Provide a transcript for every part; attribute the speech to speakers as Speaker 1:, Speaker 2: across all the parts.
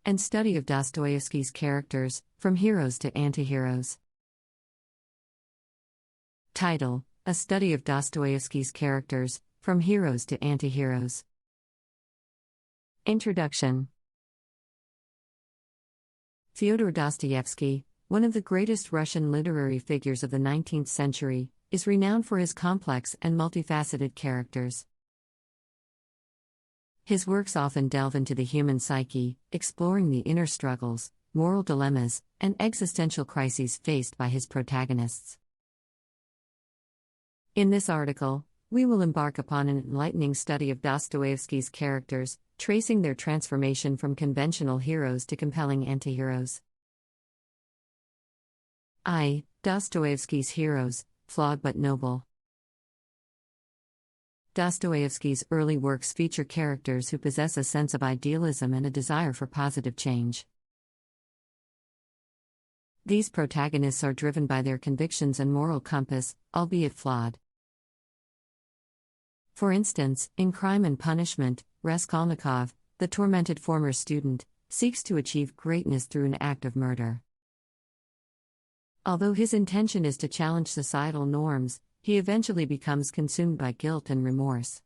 Speaker 1: and study of Dostoevsky's characters, from heroes to antiheroes. Title: A Study of Dostoevsky's Characters, from Heroes to Antiheroes. Introduction. Fyodor Dostoevsky, one of the greatest Russian literary figures of the 19th century, is renowned for his complex and multifaceted characters. His works often delve into the human psyche, exploring the inner struggles, moral dilemmas, and existential crises faced by his protagonists. In this article, we will embark upon an enlightening study of Dostoevsky's characters, tracing their transformation from conventional heroes to compelling antiheroes. Dostoevsky's heroes, flawed but noble. Dostoevsky's early works feature characters who possess a sense of idealism and a desire for positive change. These protagonists are driven by their convictions and moral compass, albeit flawed. For instance, in Crime and Punishment, Raskolnikov, the tormented former student, seeks to achieve greatness through an act of murder. Although his intention is to challenge societal norms, he eventually becomes consumed by guilt and remorse.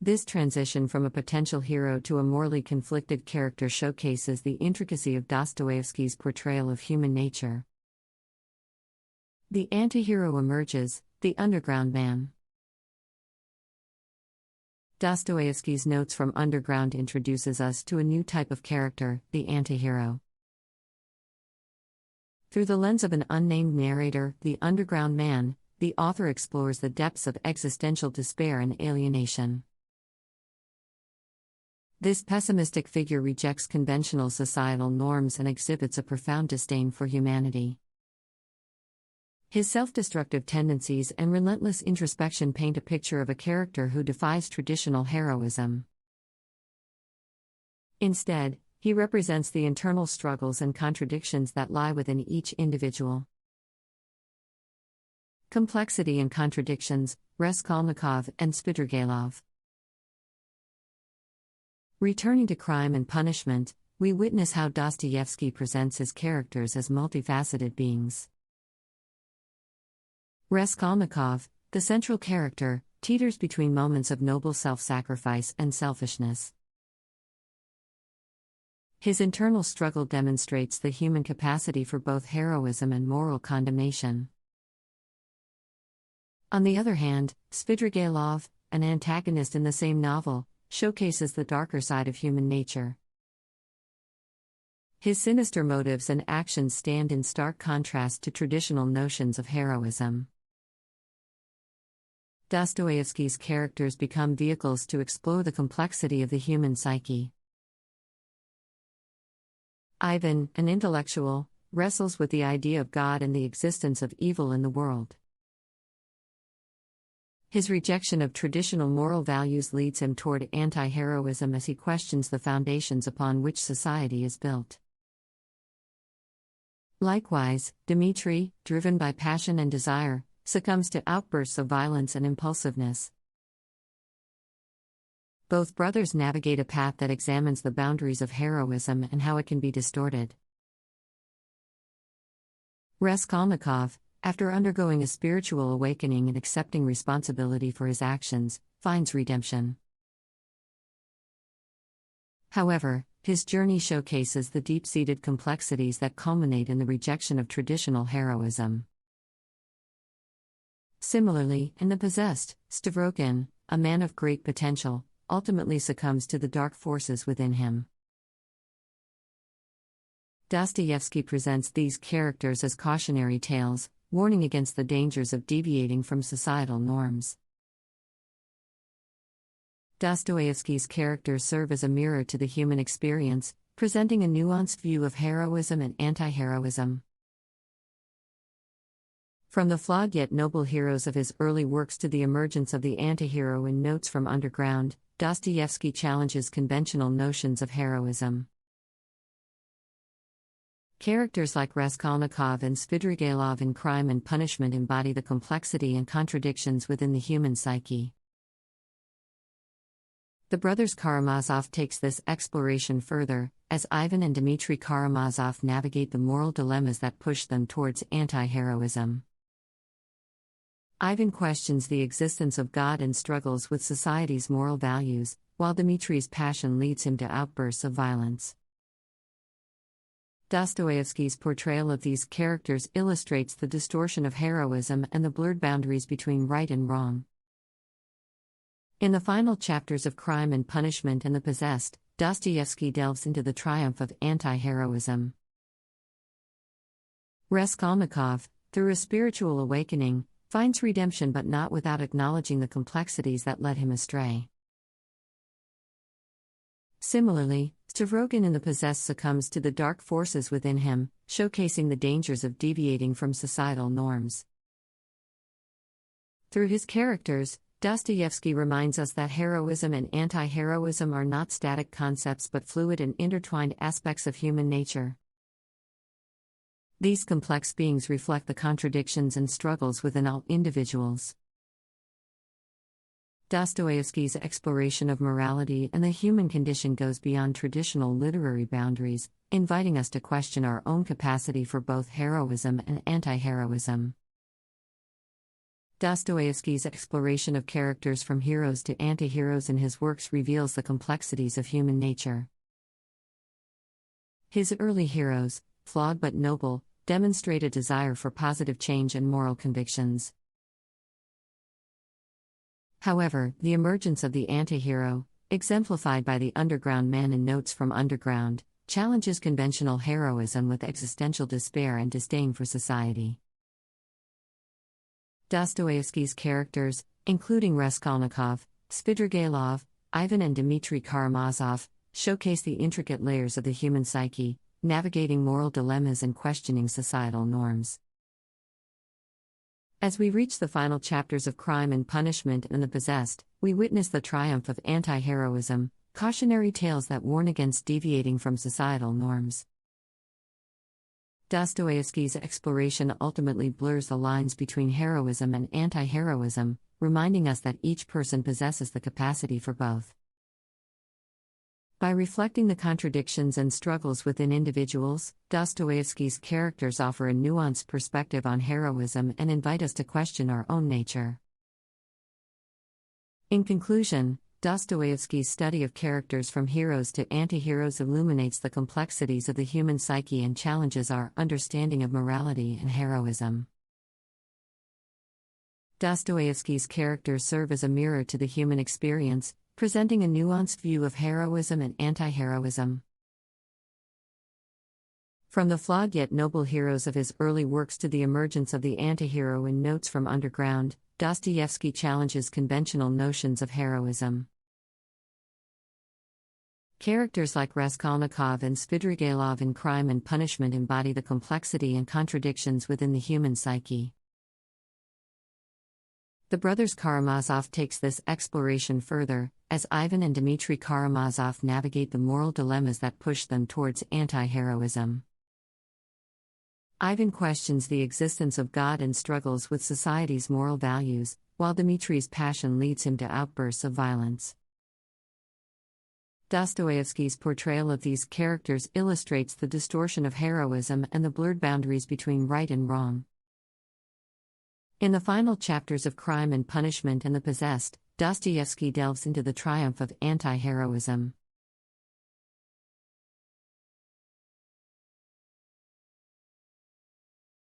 Speaker 1: This transition from a potential hero to a morally conflicted character showcases the intricacy of Dostoevsky's portrayal of human nature. The antihero emerges, the underground man. Dostoevsky's Notes from Underground introduces us to a new type of character, the antihero. Through the lens of an unnamed narrator, the underground man, the author explores the depths of existential despair and alienation. This pessimistic figure rejects conventional societal norms and exhibits a profound disdain for humanity. His self-destructive tendencies and relentless introspection paint a picture of a character who defies traditional heroism. Instead, he represents the internal struggles and contradictions that lie within each individual. Complexity and contradictions, Raskolnikov and Svidrigailov. Returning to Crime and Punishment, we witness how Dostoevsky presents his characters as multifaceted beings. Raskolnikov, the central character, teeters between moments of noble self-sacrifice and selfishness. His internal struggle demonstrates the human capacity for both heroism and moral condemnation. On the other hand, Svidrigailov, an antagonist in the same novel, showcases the darker side of human nature. His sinister motives and actions stand in stark contrast to traditional notions of heroism. Dostoevsky's characters become vehicles to explore the complexity of the human psyche. Ivan, an intellectual, wrestles with the idea of God and the existence of evil in the world. His rejection of traditional moral values leads him toward anti-heroism as he questions the foundations upon which society is built. Likewise, Dmitri, driven by passion and desire, succumbs to outbursts of violence and impulsiveness. Both brothers navigate a path that examines the boundaries of heroism and how it can be distorted. Raskolnikov, after undergoing a spiritual awakening and accepting responsibility for his actions, finds redemption. However, his journey showcases the deep-seated complexities that culminate in the rejection of traditional heroism. Similarly, in The Possessed, Stavrokin, a man of great potential, ultimately succumbs to the dark forces within him. Dostoevsky presents these characters as cautionary tales, warning against the dangers of deviating from societal norms. Dostoevsky's characters serve as a mirror to the human experience, presenting a nuanced view of heroism and anti-heroism. From the flawed yet noble heroes of his early works to the emergence of the anti-hero in Notes from Underground, Dostoevsky challenges conventional notions of heroism. Characters like Raskolnikov and Svidrigailov in Crime and Punishment embody the complexity and contradictions within the human psyche. The brothers Karamazov takes this exploration further, as Ivan and Dmitry Karamazov navigate the moral dilemmas that push them towards anti-heroism. Ivan questions the existence of God and struggles with society's moral values, while Dmitry's passion leads him to outbursts of violence. Dostoevsky's portrayal of these characters illustrates the distortion of heroism and the blurred boundaries between right and wrong. In the final chapters of Crime and Punishment and the Possessed, Dostoevsky delves into the triumph of anti-heroism. Raskolnikov, through a spiritual awakening, finds redemption but not without acknowledging the complexities that led him astray. Similarly, Stavrogin in The Possessed succumbs to the dark forces within him, showcasing the dangers of deviating from societal norms. Through his characters, Dostoevsky reminds us that heroism and anti-heroism are not static concepts but fluid and intertwined aspects of human nature. These complex beings reflect the contradictions and struggles within all individuals. Dostoevsky's exploration of morality and the human condition goes beyond traditional literary boundaries, inviting us to question our own capacity for both heroism and anti-heroism. Dostoevsky's exploration of characters from heroes to anti-heroes in his works reveals the complexities of human nature. His early heroes, flawed but noble, demonstrate a desire for positive change and moral convictions. However, the emergence of the anti-hero, exemplified by the Underground Man in Notes from Underground, challenges conventional heroism with existential despair and disdain for society. Dostoevsky's characters, including Raskolnikov, Svidrigailov, Ivan and Dmitry Karamazov, showcase the intricate layers of the human psyche, navigating moral dilemmas and questioning societal norms. As we reach the final chapters of Crime and Punishment and the Possessed, we witness the triumph of anti-heroism, cautionary tales that warn against deviating from societal norms. Dostoevsky's exploration ultimately blurs the lines between heroism and anti-heroism, reminding us that each person possesses the capacity for both. By reflecting the contradictions and struggles within individuals, Dostoevsky's characters offer a nuanced perspective on heroism and invite us to question our own nature. In conclusion, Dostoevsky's study of characters from heroes to anti-heroes illuminates the complexities of the human psyche and challenges our understanding of morality and heroism. Dostoevsky's characters serve as a mirror to the human experience, presenting a nuanced view of heroism and anti-heroism. From the flawed yet noble heroes of his early works to the emergence of the anti-hero in Notes from Underground, Dostoevsky challenges conventional notions of heroism. Characters like Raskolnikov and Svidrigailov in Crime and Punishment embody the complexity and contradictions within the human psyche. The brothers Karamazov takes this exploration further, as Ivan and Dmitry Karamazov navigate the moral dilemmas that push them towards anti-heroism. Ivan questions the existence of God and struggles with society's moral values, while Dmitry's passion leads him to outbursts of violence. Dostoevsky's portrayal of these characters illustrates the distortion of heroism and the blurred boundaries between right and wrong. In the final chapters of Crime and Punishment and the Possessed, Dostoevsky delves into the triumph of anti-heroism.